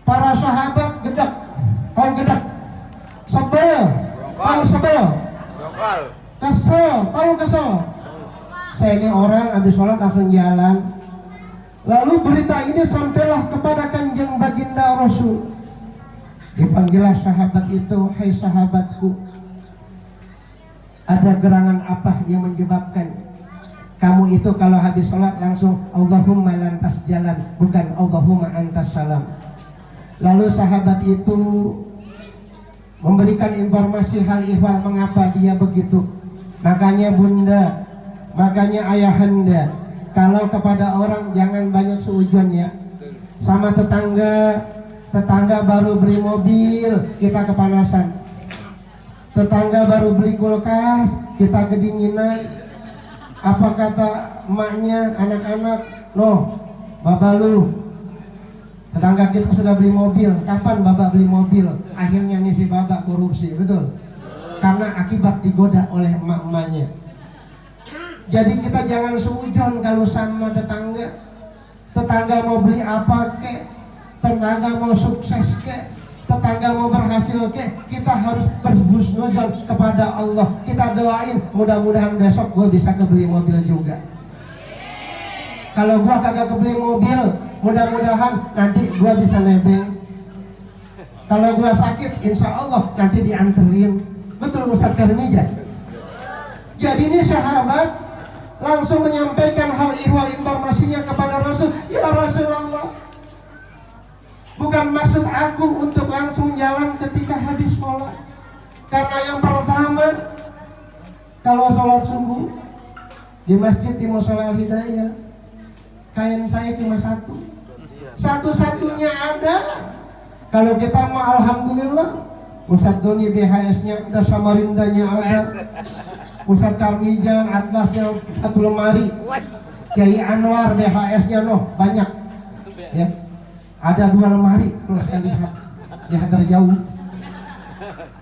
Para sahabat gedek, tahu gedek? Sebel, tahu sebel? Kesel, tahu kesel? Saya ini orang habis sholat langsung jalan. Lalu berita ini sampailah kepada Kanjeng Baginda Rasul. Dipanggillah sahabat itu, hai sahabatku, ada gerangan apa yang menyebabkan kamu itu kalau habis sholat langsung Allahumma lantas jalan, bukan Allahumma antas salam. Lalu sahabat itu memberikan informasi hal ihwal mengapa dia begitu. Makanya bunda, makanya ayahanda, kalau kepada orang jangan banyak seujon ya. Sama tetangga baru beli mobil, kita kepanasan. Tetangga baru beli kulkas, kita kedinginan. Apa kata emaknya, anak-anak, noh, baba lu, tetangga kita sudah beli mobil, kapan baba beli mobil? Akhirnya nih si baba korupsi, betul? Karena akibat digoda oleh emak-emaknya. Jadi kita jangan seujon kalau sama tetangga. Tetangga mau beli apa kek, tetangga mau sukses kek, tetangga mau berhasil kek, kita harus berhusnuzon kepada Allah. Kita doain mudah-mudahan besok gue bisa kebeli mobil juga. Kalau gue kagak kebeli mobil, mudah-mudahan nanti gue bisa nebeng. Kalau gue sakit, insya Allah nanti dianterin. Betul Ustaz Karmija? Jadi ini sahabat langsung menyampaikan hal ihwal informasinya kepada Rasul. Ya Rasulullah, bukan maksud aku untuk langsung jalan ketika habis sholat. Karena yang pertama, kalau sholat subuh di masjid di Musola Al Hidayah, kain saya cuma satu-satunya ada. Kalau kita mau alhamdulillah, Ustadz Doni BHS-nya udah, Samarindanya ada, Ustadz Karmijan atlasnya satu lemari, Kiai Anwar BHS-nya banyak ya, ada 2 lemari kalau saya lihat dari jauh.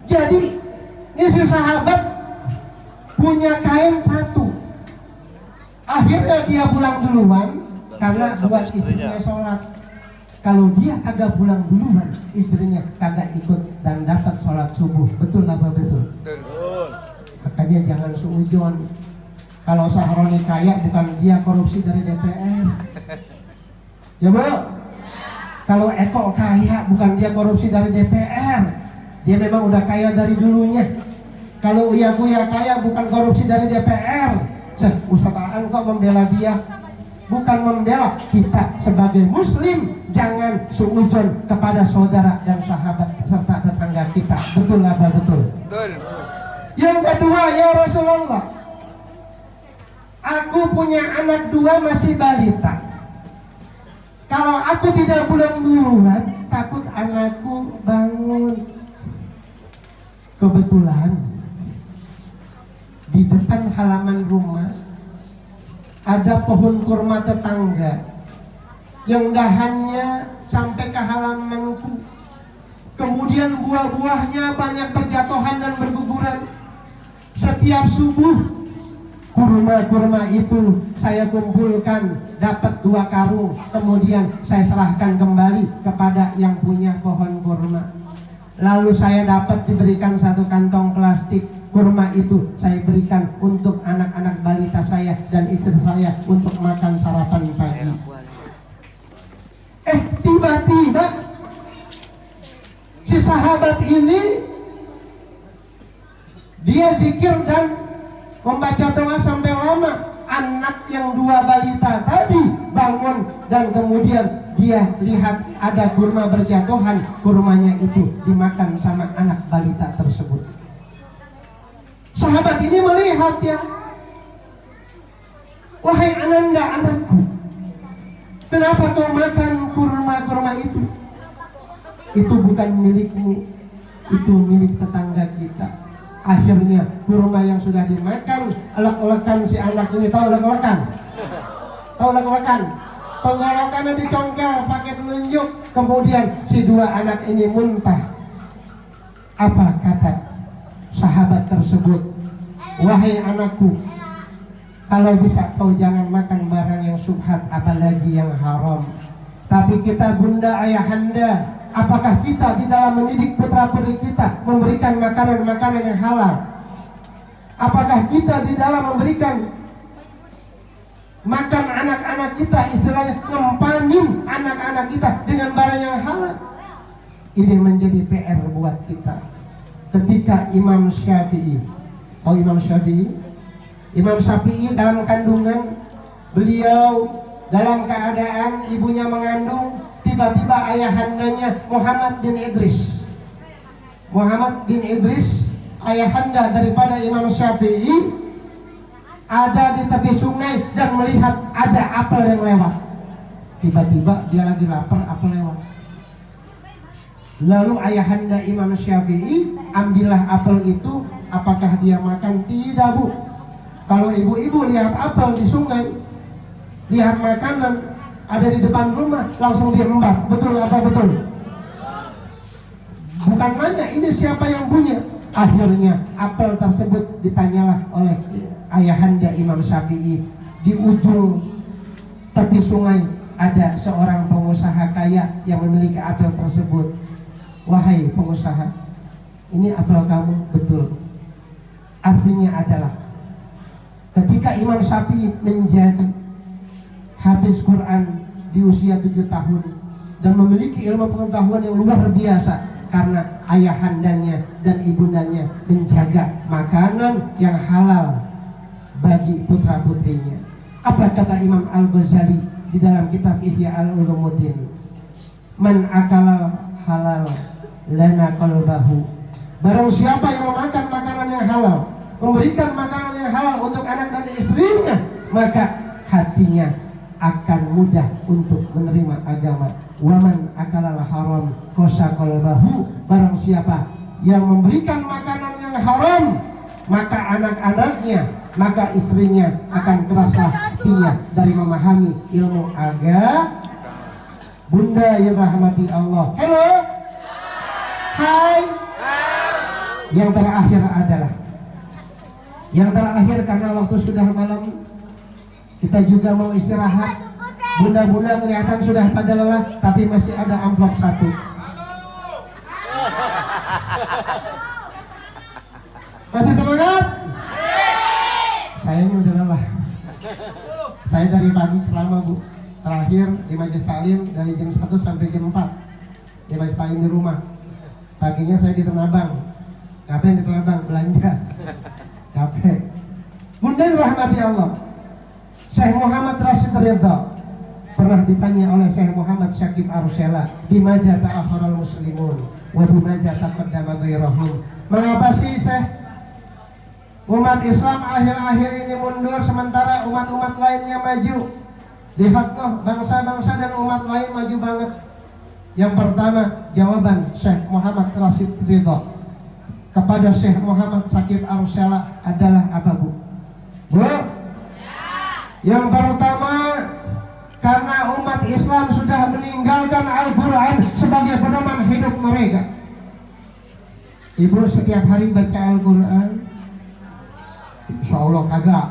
Jadi ini si sahabat punya kain satu. Akhirnya dia pulang duluan karena buat istrinya sholat. Kalau dia kagak pulang duluan, istrinya kagak ikut dan dapat sholat subuh. Betul apa betul? Betul. Makanya jangan suujon. Kalau Sahroni kaya, bukan dia korupsi dari DPR. Ya Bu? Kalau Eko kaya, bukan dia korupsi dari DPR. Dia memang udah kaya dari dulunya. Kalau Uya Kuya kaya, bukan korupsi dari DPR. Ustaz Aan kok membela dia? Bukan membela. Kita sebagai muslim jangan suuzon kepada saudara dan sahabat serta tetangga kita. Betul apa betul? Betul. Yang kedua, ya Rasulullah, aku punya anak 2 masih balita. Kalau aku tidak pulang duluan, takut anakku bangun. Kebetulan di depan halaman rumah ada pohon kurma tetangga yang dahannya sampai ke halamanku. Kemudian buah-buahnya banyak berjatuhan dan berguguran. Setiap subuh kurma-kurma itu saya kumpulkan, dapat 2 karung, kemudian saya serahkan kembali kepada yang punya pohon kurma. Lalu saya dapat diberikan 1 kantong plastik. Kurma itu saya berikan untuk anak-anak balita saya dan istri saya untuk makan sarapan pagi. Tiba-tiba si sahabat ini dia zikir dan membaca doa sampai lama. Anak yang 2 balita tadi bangun dan kemudian dia lihat ada kurma berjatuhan. Kurmanya itu dimakan sama anak balita tersebut. Sahabat ini melihat ya, wahai Ananda anakku, kenapa kau makan kurma-kurma itu? Itu bukan milikmu, itu milik tetangga kita. Akhirnya kurma yang sudah dimakan, elek-elekan si anak ini. Tahu elek-elekan? Tahu elek-elekan? Tenggorokannya dicongkel pakai telunjuk. Kemudian si 2 anak ini muntah. Apa kata sahabat tersebut? Wahai anakku, kalau bisa kau jangan makan barang yang syubhat, apalagi yang haram. Tapi kita bunda ayahanda Apakah kita di dalam mendidik putra-putri kita memberikan makanan-makanan yang halal? Apakah kita di dalam memberikan makan anak-anak kita, istilahnya ngempanin anak-anak kita dengan barang yang halal? Ini menjadi PR buat kita. Ketika Imam Syafi'i, tahu Imam Syafi'i? Imam Syafi'i dalam kandungan, beliau dalam keadaan ibunya mengandung, tiba-tiba ayahandanya Muhammad bin Idris. Muhammad bin Idris, ayahanda daripada Imam Syafi'i, ada di tepi sungai dan melihat ada apel yang lewat. Tiba-tiba dia lagi lapar, apel lewat. Lalu ayahanda Imam Syafi'i ambillah apel itu. Apakah dia makan? Tidak, Bu. Kalau ibu-ibu lihat apel di sungai, lihat makanan ada di depan rumah, langsung diembat. Betul apa betul? Bukan nanya ini siapa yang punya. Akhirnya apel tersebut ditanyalah oleh ayahanda Imam Syafi'i. Di ujung tepi sungai ada seorang pengusaha kaya yang memiliki apel tersebut. Wahai pengusaha, ini apel kamu? Betul. Artinya adalah ketika Imam Syafi'i menjadi habis Quran di usia 7 tahun dan memiliki ilmu pengetahuan yang luar biasa karena ayahandanya dan ibundanya menjaga makanan yang halal bagi putra-putrinya. Apa kata Imam Al-Ghazali di dalam kitab Ihya Al-Ulumuddin? Man akalal halal lana qalbahu. Barang siapa yang memakan makanan yang halal, memberikan makanan yang halal untuk anak dan istrinya, maka hatinya akan mudah untuk menerima agama. Waman akalal haram kosa qalbahu. Barang siapa yang memberikan makanan yang haram, maka anak-anaknya, maka istrinya akan keraslah hatinya dari memahami ilmu agama. Bunda yang rahmati Allah. Halo. Hai. Yang terakhir karena waktu sudah malam, kita juga mau istirahat. Bunda-bunda kelihatan sudah pada lelah, tapi masih ada amplop 1. Masih semangat? Saya ini udah lelah. Saya dari pagi ceramah, Bu. Terakhir di Majelis Taklim dari jam 1 sampai jam 4 di Majelis Taklim di rumah. Paginya saya di Tanah Abang. Ngapain di Tanah Abang? Belanja. Capek. Bunda rahmati Allah, Syekh Muhammad Rashid Ridha pernah ditanya oleh Syekh Muhammad Syakib Arsela, bimaza ta'akharal muslimun wa bimaza taqaddama ghairahum. Mengapa sih Syekh umat Islam akhir-akhir ini mundur sementara umat-umat lainnya maju? Lihat loh, bangsa-bangsa dan umat lain maju banget. Yang pertama, jawaban Syekh Muhammad Rashid Ridha kepada Syekh Muhammad Syakib Arsela adalah apa, Bu? Bu? Yang pertama, karena umat Islam sudah meninggalkan Al-Quran sebagai pedoman hidup mereka. Ibu setiap hari baca Al-Quran? Insya Allah kagak.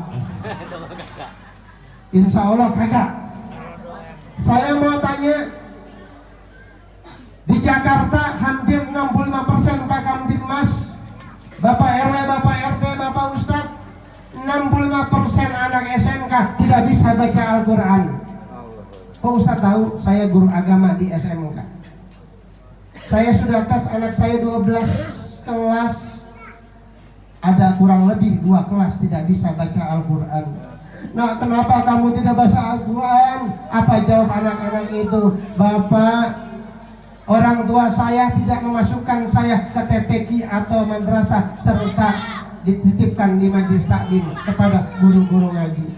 Insya Allah kagak. Saya mau tanya, di Jakarta hampir 65% Pak Kamtibmas, Bapak RW, Bapak RT, Bapak Ustadz, 65% anak SMK tidak bisa baca Al-Quran. Pak Ustadz tahu saya guru agama di SMK. Saya sudah tes anak saya 12 kelas, ada kurang lebih 2 kelas tidak bisa baca Al-Quran. Nah, kenapa kamu tidak baca Al-Quran? Apa jawab anak-anak itu? Bapak, orang tua saya tidak memasukkan saya ke TPQ atau madrasah serta dititipkan di majelis taklim kepada guru-guru ngaji.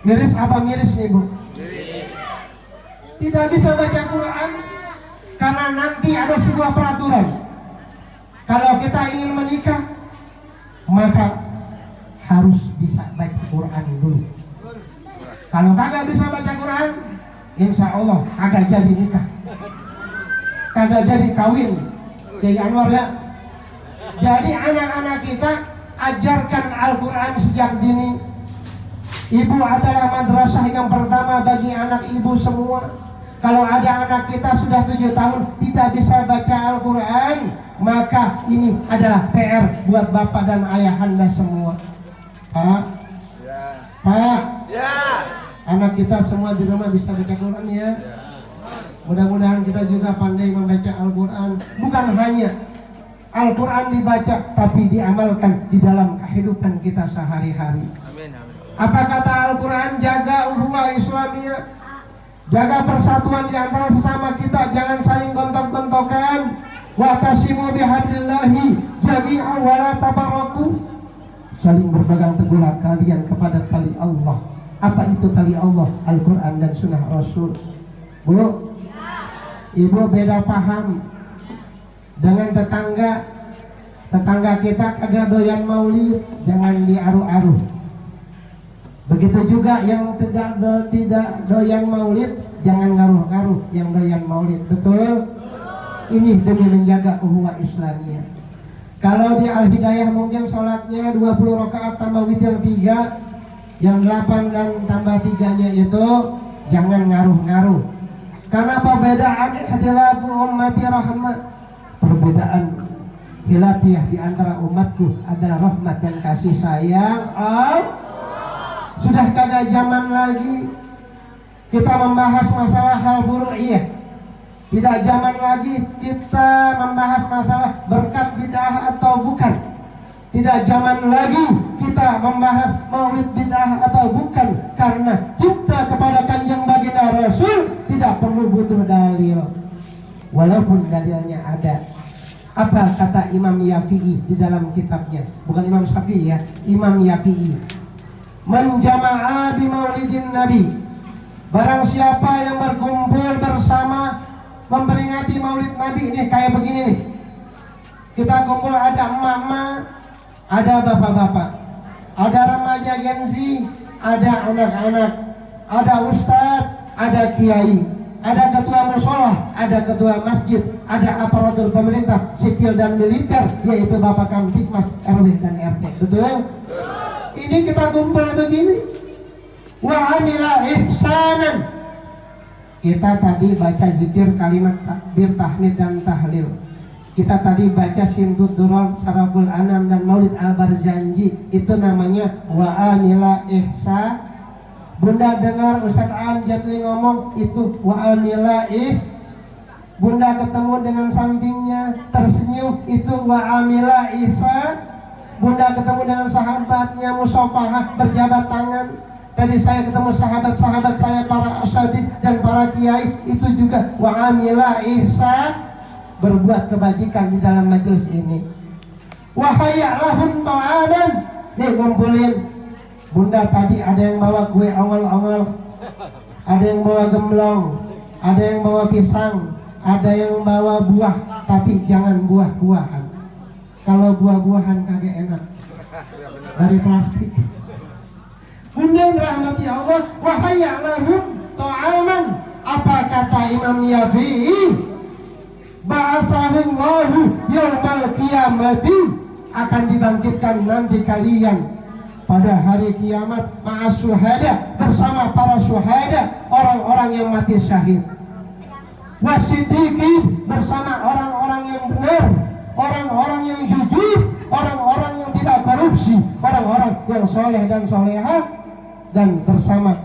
Miris apa miris nih, Bu? Tidak bisa baca Quran karena nanti ada sebuah peraturan. Kalau kita ingin menikah, maka harus bisa baca Quran dulu. Kalau kagak bisa baca Quran, insya Allah kagak jadi nikah, kagak jadi kawin. Kiai Anwar ya. Jadi anak-anak kita ajarkan Al-Quran sejak dini. Ibu adalah madrasah yang pertama bagi anak ibu semua. Kalau ada anak kita sudah 7 tahun tidak bisa baca Al-Quran, maka ini adalah PR buat bapak dan ayahanda semua. Pak, Pak, anak kita semua di rumah bisa baca Quran ya. Mudah-mudahan kita juga pandai membaca Al-Quran. Bukan hanya Al-Quran dibaca, tapi diamalkan di dalam kehidupan kita sehari-hari. Apa kata Al-Quran? Jaga ukhuwah Islamiyah, jaga persatuan di antara sesama kita, jangan saling gontok-gontokan. Wa'tasimu bihablillahi jami'an wa la tafarraqu. Saling berpegang teguhlah kalian kepada tali Allah. Apa itu tali Allah? Al-Quran dan Sunnah Rasul. Bu, ibu beda paham dengan tetangga kita kagak doyan maulid, jangan diaruh-aruh. Begitu juga yang tidak doyan maulid, jangan ngaruh-ngaruh yang doyan maulid. Betul? Ini demi menjaga ukhuwah Islamiyah. Kalau di Al-Hidayah mungkin sholatnya 20 rakaat tambah witir 3, yang 8 dan tambah 3-nya itu jangan ngaruh-ngaruh. Karena perbedaan ikhtilafu ummati rahmat, perbedaan khilafiyah di antara umatku adalah rahmat dan kasih sayang. Sudah kagak zaman lagi kita membahas masalah hal furu'iyah. Tidak zaman lagi kita membahas masalah berkat bid'ah atau bukan. Tidak zaman lagi kita membahas maulid bid'ah atau bukan. Karena cinta kepada Kanjeng Baginda Rasul tidak perlu butuh dalil, walaupun dalilnya ada. Apa kata Imam Yafi'i di dalam kitabnya? Bukan Imam Syafi'i ya, Imam Yafi'i. Man jama'a bi maulidin Nabi, barang siapa yang berkumpul bersama memperingati maulid Nabi. Ini kayak begini nih, kita kumpul, ada emak-emak, ada bapak-bapak, ada remaja Gen Z, ada anak-anak, ada ustadz, ada kiai, ada ketua musholah, ada ketua masjid, ada aparatur pemerintah sipil dan militer, yaitu Bapak Kamtibmas, RW dan RT. Betul? Ini kita kumpul begini. Wa amila ihsanan. Kita tadi baca zikir, kalimat takbir, tahmid dan tahlil. Kita tadi baca Simtud Duror, Saraful Anam dan Maulid Al-Barzanji. Itu namanya wa amila ihsan. Bunda dengar Ustaz An Jatli ngomong itu wa amila Bunda ketemu dengan sampingnya tersenyum, itu wa amila ihsan. Bunda ketemu dengan sahabatnya musafahah berjabat tangan. Tadi saya ketemu sahabat-sahabat saya para asyadid dan para kiai, itu juga wa amila ihsan, berbuat kebajikan di dalam majelis ini. Wa hayya lahum ta'aman. Nih ngumpulin. Bunda tadi ada yang bawa kue ongol-ongol, ada yang bawa gemblong, ada yang bawa pisang, ada yang bawa buah, tapi jangan buah-buahan. Kalau buah-buahan kagak enak, dari plastik. Bunda rahmati Allah, wa hayya lahum ta'aman. Apa kata Imam Yafi'i? Ba'asahullahu yaumal qiyamati, akan dibangkitkan nanti kalian pada hari kiamat ma'as syuhada, bersama para syuhada, orang-orang yang mati syahid. Wasiddiqi, bersama orang-orang yang benar, orang-orang yang jujur, orang-orang yang tidak korupsi, orang-orang yang soleh dan solehah, dan bersama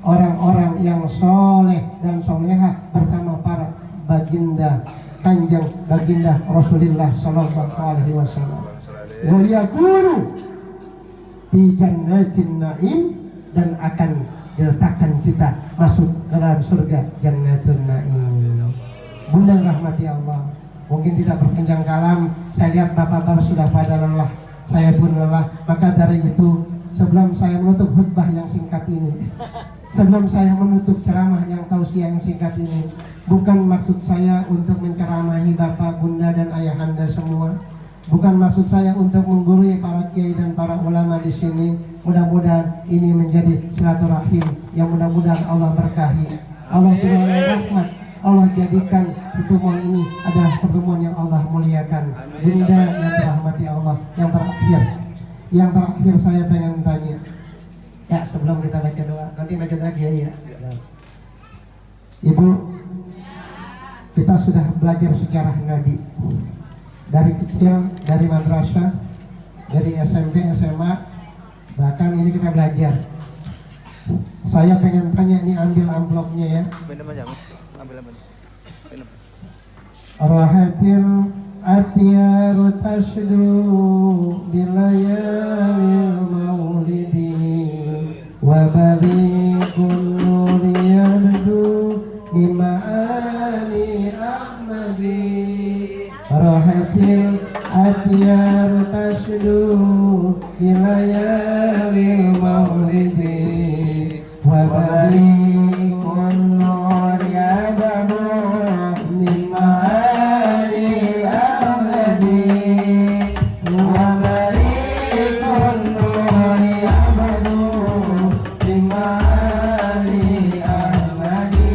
orang-orang yang soleh dan solehah bersama para baginda, Kanjeng Baginda Rasulullah sallallahu alaihi wasallam. Wa yakunu di jannatin na'im, dan akan diletakkan kita masuk ke dalam surga jannatun na'im. Bunda rahmati Allah, mungkin tidak berpanjang kalam. Saya lihat bapak-bapak sudah pada lelah, saya pun lelah. Maka dari itu, sebelum saya menutup khutbah yang singkat ini, sebelum saya menutup ceramah yang tausiah yang singkat ini, bukan maksud saya untuk menceramahi bapak, bunda dan ayahanda semua. Bukan maksud saya untuk menggurui para kiai dan para ulama di sini. Mudah-mudahan ini menjadi silaturahim yang mudah-mudahan Allah berkahi. Allah berikan rahmat. Allah jadikan pertemuan ini adalah pertemuan yang Allah muliakan. Bunda yang dirahmati Allah, yang terakhir saya pengen tanya. Ya, sebelum kita baca doa, nanti baca lagi ya. Ibu, kita sudah belajar sejarah Nabi dari kecil, dari madrasah, dari SMP, SMA, bahkan ini kita belajar. Saya pengen tanya, ini ambil amplopnya ya. Rahatil atyaru tashdu bilayalil maulidi wa balikun nuri yabdu bima'ani ahmadi. Rahatil atyaru tashdu bilayalil maulidi wa balikun nuri yabdu bima'ani ahmadi wa balikun nuri yabdu bima'ani ahmadi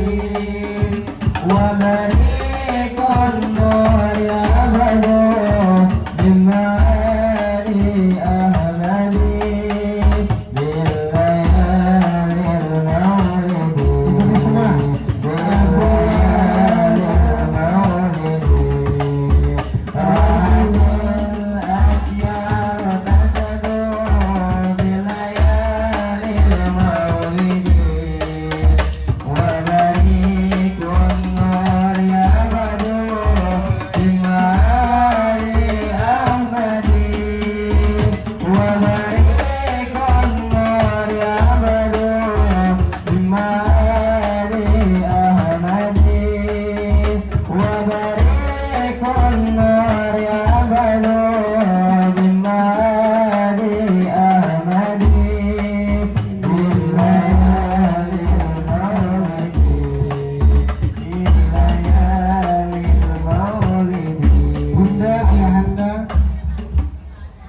wa balikun nuri yabdu bima'ani ahmadi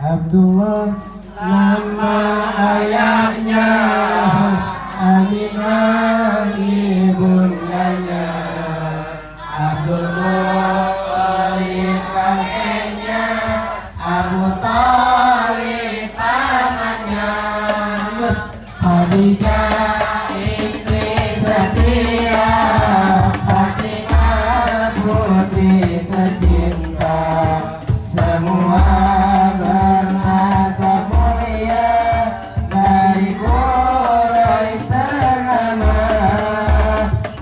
Abdullah nama ayahnya, Aminah ibundanya, Abdul Muthalib kakeknya, Abu Thalib pamannya, Khadijah istri setia, Fatimah putri tercinta, semua bernasab mulia dari Quraisy ternama.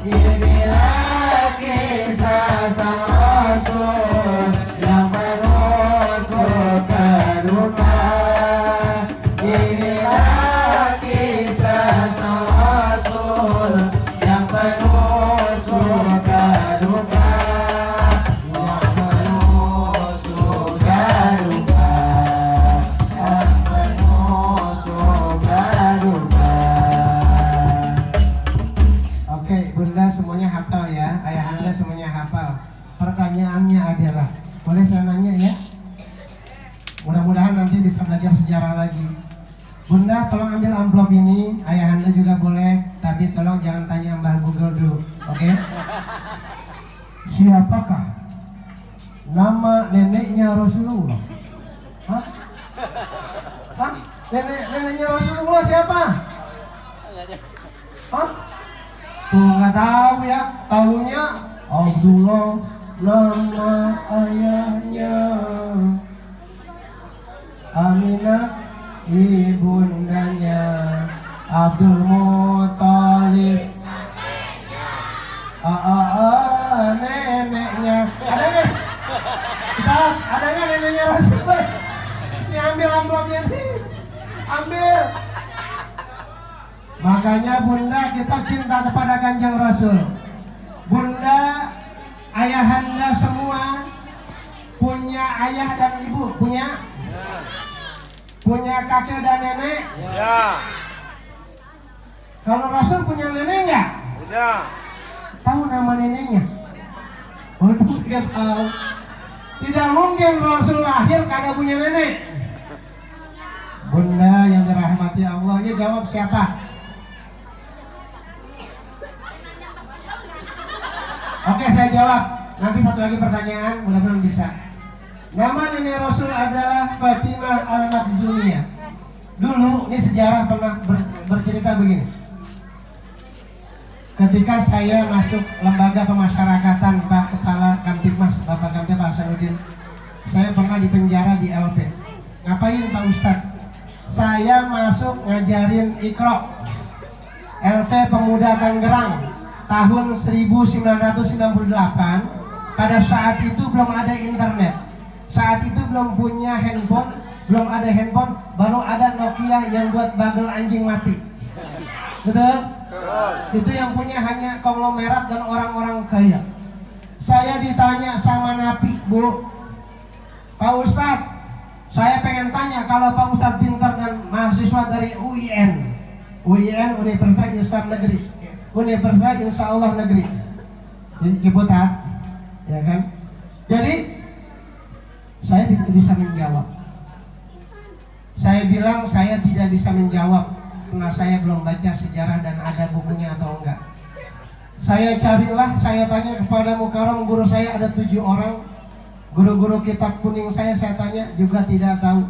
Inilah kisah sang Rasul yang penuh suka duka. Inilah kisah sang Rasul yang penuh suka duka. Yang penuh suka duka. Yang penuh suka duka. Oke, Bunda semuanya hafal ya, ayah Anda semuanya hafal. Pertanyaannya adalah, boleh saya nanya ya? Mudah-mudahan nanti bisa belajar sejarah lagi. Bunda tolong ambil amplop ini, ayah Anda juga boleh, tapi tolong jangan tanya Mbah Google dulu, oke? Siapakah nama neneknya Rasulullah? Hah? Hah? Neneknya Rasulullah siapa? Hah? Tuh nggak tahu ya, tahunya Abdullah nama ayahnya, Aminah ibundanya, Abdul Muthalib neneknya. Ada nggak? Ustaz, ada nggak neneknya Rasulullah? Ini ambil amplopnya nih, ambil. Makanya Bunda kita cinta kepada Kanjeng Rasul. Bunda, ayahanda semua punya ayah dan ibu, punya? Punya kakek dan nenek? Ya. Kalau Rasul punya nenek nggak? Punya. Tahu nama neneknya? Oh, tidak tahu. Tidak mungkin Rasul lahir kagak punya nenek. Bunda yang dirahmati Allah, ya jawab siapa? Oke, saya jawab. Nanti satu lagi pertanyaan, mudah-mudahan bisa. Nama nenek Rasul adalah Fatimah Al-Makhzumiyah. Dulu, ini sejarah pernah bercerita begini. Ketika saya masuk lembaga pemasyarakatan, Pak Kepala Kamtibmas, Bapak Kamtib Hasanuddin, saya pernah dipenjara di LP. Ngapain Pak Ustadz? Saya masuk ngajarin Iqra, LP Pemuda Tangerang, tahun 1998. Pada saat itu belum ada internet, saat itu belum punya handphone, belum ada handphone, baru ada Nokia yang buat bagel anjing mati. Betul? Itu yang punya hanya konglomerat dan orang-orang kaya. Saya ditanya sama Napi, Bu, Pak Ustadz, saya pengen tanya, kalau Pak Ustadz pintar dan mahasiswa dari UIN, Universitas Islam Negeri, Universitas Insya Allah Negeri, jadi Ciputat, ya kan? Jadi saya tidak bisa menjawab. Saya bilang saya tidak bisa menjawab karena saya belum baca sejarah dan ada bukunya atau enggak. Saya carilah, saya tanya kepada Mukarram, guru saya ada 7 orang. Guru-guru kitab kuning saya tanya juga tidak tahu.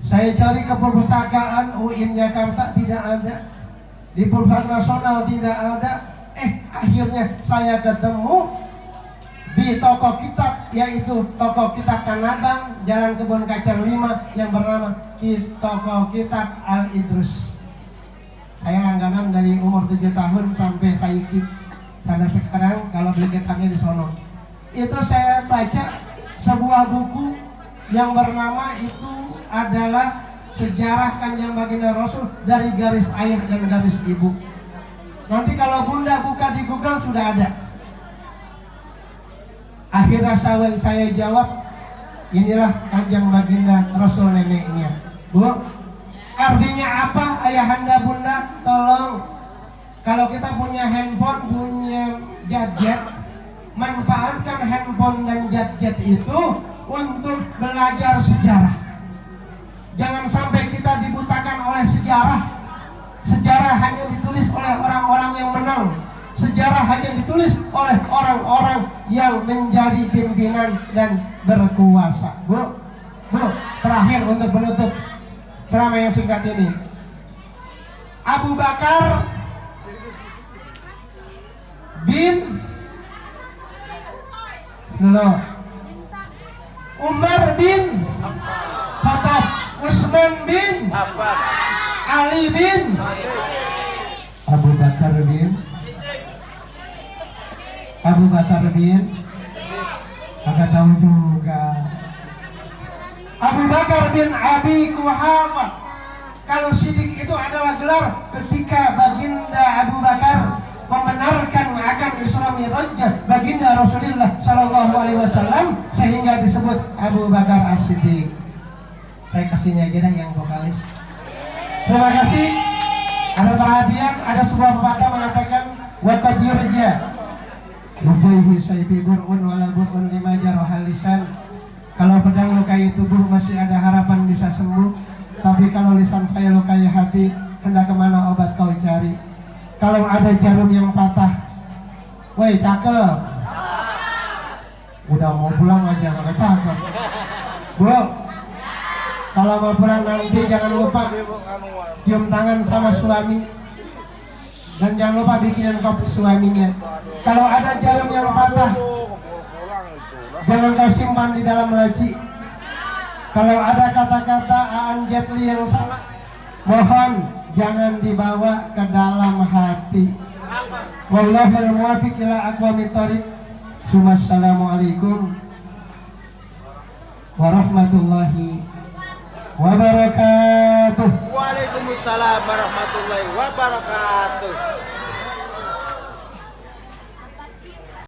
Saya cari ke perpustakaan UIN Jakarta, tidak ada. Di Perpustakaan Nasional tidak ada. Akhirnya saya ketemu di toko kitab, yaitu toko kitab Tanabang, Jalan Kebun Kacang 5, yang bernama Toko Kitab Al-Idrus. Saya langganan dari umur 7 tahun sampai saiki, sampai sekarang kalau beli kitabnya di sono. Itu saya baca sebuah buku yang bernama itu adalah Sejarah Kanjeng Baginda Rasul dari garis ayah dan garis ibu. Nanti kalau Bunda buka di Google sudah ada. Akhirnya saya jawab, inilah Kanjeng Baginda Rasul neneknya. Bu, artinya apa ayahanda bunda? Tolong, kalau kita punya handphone, punya gadget, manfaatkan handphone dan gadget itu untuk belajar sejarah. Jangan sampai kita dibutakan oleh sejarah. Sejarah hanya ditulis oleh orang-orang yang menang. Sejarah hanya ditulis oleh orang-orang yang menjadi pimpinan dan berkuasa. Bu, terakhir untuk menutup ceramah yang singkat ini, Abu Bakar bin Umar bin Khattab, Utsman bin Affan, Ali bin Abu Bakar bin agak tahu juga. Abu Bakar bin Abi Quhafah. Kalau Siddiq itu adalah gelar ketika Baginda Abu Bakar membenarkan akan Isra Mi'raj Baginda Rasulullah Sallallahu Alaihi Wasallam, sehingga disebut Abu Bakar As-Siddiq. Saya kasihnya aja dah yang vokalis. Terima kasih. Ada perhatian, ada sebuah pepatah mengatakan waqad yurja yujaihi sayfi bur'un wala bur'un lima jarahal lisan. Kalau pedang lukai tubuh masih ada harapan bisa sembuh, tapi kalau lisan saya lukai hati, hendak kemana obat kau cari? Kalau ada jarum yang patah, woi cakep, udah mau pulang aja nggak cakep. Bu, kalau mau pulang nanti jangan lupa cium tangan sama suami, dan jangan lupa bikinin kopi suaminya. Kalau ada jarum yang patah, jangan kau simpan di dalam laci. Kalau ada kata-kata Aan Jetli yang salah, mohon jangan dibawa ke dalam hati. Wallahul muwaffiq ila aqwamit thoriq. Wassalamualaikum warahmatullahi wabarakatuh. Waalaikumsalam warahmatullahi wabarakatuh.